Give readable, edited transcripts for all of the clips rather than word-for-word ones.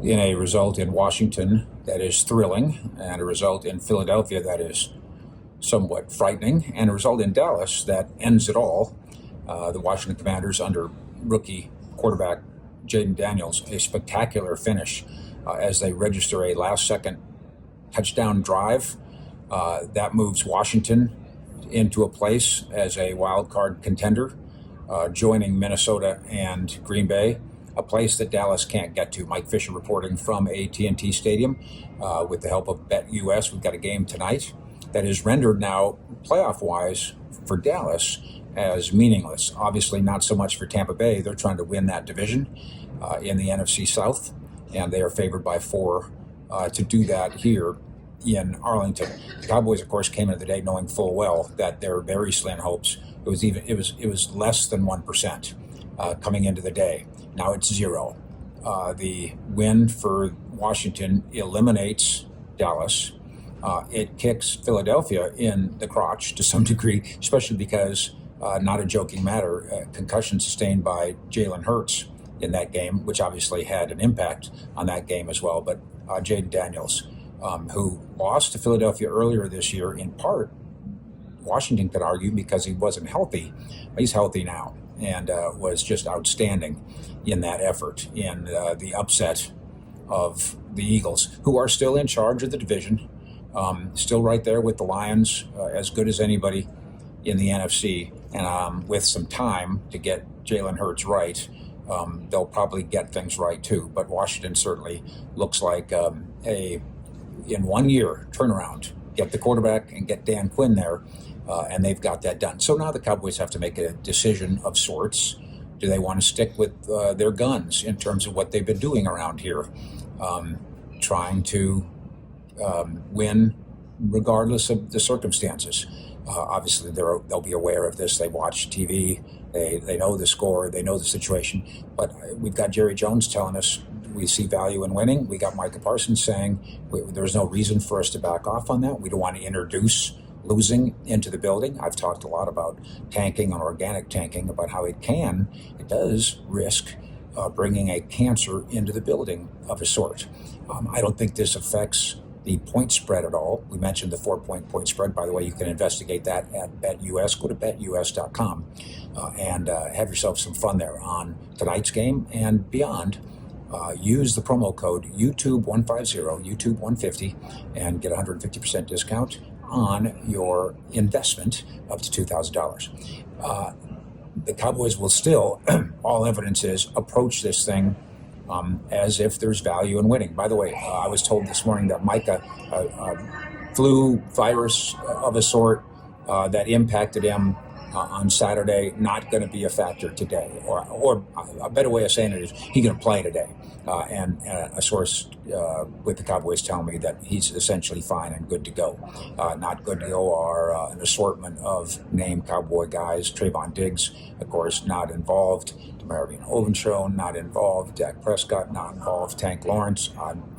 in a result in Washington that is thrilling, and a result in Philadelphia that is somewhat frightening, and a result in Dallas that ends it all. The Washington Commanders under rookie quarterback Jaden Daniels, a spectacular finish as they register a last-second touchdown drive that moves Washington into a place as a wild card contender, joining Minnesota and Green Bay, a place that Dallas can't get to. Mike Fisher reporting from AT&T Stadium with the help of BetUS. We've got a game tonight that is rendered now playoff-wise for Dallas as meaningless. Obviously not so much for Tampa Bay. They're trying to win that division in the NFC South, and they are favored by 4 to do that here in Arlington. The Cowboys, of course, came into the day knowing full well that their very slim hopes, it was less than 1% coming into the day. Now it's 0. The win for Washington eliminates Dallas. It kicks Philadelphia in the crotch to some degree, especially because, not a joking matter, concussion sustained by Jalen Hurts in that game, which obviously had an impact on that game as well. But Jaden Daniels, who lost to Philadelphia earlier this year, in part, Washington could argue because he wasn't healthy. He's healthy now and was just outstanding in that effort in the upset of the Eagles, who are still in charge of the division, still right there with the Lions, as good as anybody in the NFC. And with some time to get Jalen Hurts right, they'll probably get things right too. But Washington certainly looks like in 1 year turnaround, get the quarterback and get Dan Quinn there, and they've got that done. So now the Cowboys have to make a decision of sorts. Do they want to stick with their guns in terms of what they've been doing around here, trying to win regardless of the circumstances? Obviously, they'll be aware of this. They watch TV. They know the score. They know the situation. But we've got Jerry Jones telling us we see value in winning. We got Micah Parsons saying there's no reason for us to back off on that. We don't want to introduce losing into the building. I've talked a lot about tanking and organic tanking, about how it does risk bringing a cancer into the building of a sort. I don't think this affects the point spread at all. We mentioned the 4-point spread. By the way, you can investigate that at BetUS. Go to betus.com and have yourself some fun there on tonight's game and beyond. Use the promo code YouTube150, YouTube150, and get a 150% discount on your investment up to $2,000. The Cowboys will still, all evidence is, approach this thing as if there's value in winning. By the way, I was told this morning that Micah, flu virus of a sort that impacted him on Saturday, not going to be a factor today. Or a better way of saying it is he's going to play today. And a source with the Cowboys telling me that he's essentially fine and good to go. Not good to go are an assortment of named Cowboy guys. Trayvon Diggs, of course, not involved. Demarvin Overshown, not involved. Dak Prescott, not involved. Tank Lawrence,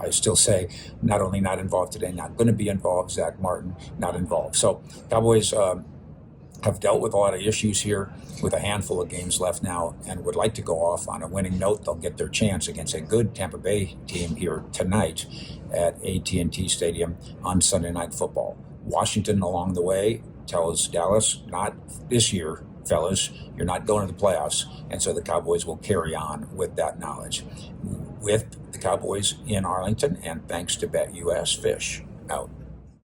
I still say, not only not involved today, not going to be involved. Zach Martin, not involved. So Cowboys have dealt with a lot of issues here with a handful of games left now and would like to go off on a winning note. They'll get their chance against a good Tampa Bay team here tonight at AT&T Stadium on Sunday Night Football. Washington along the way tells Dallas, not this year, fellas, you're not going to the playoffs. And so the Cowboys will carry on with that knowledge. With the Cowboys in Arlington, and thanks to BetUS, Fish out.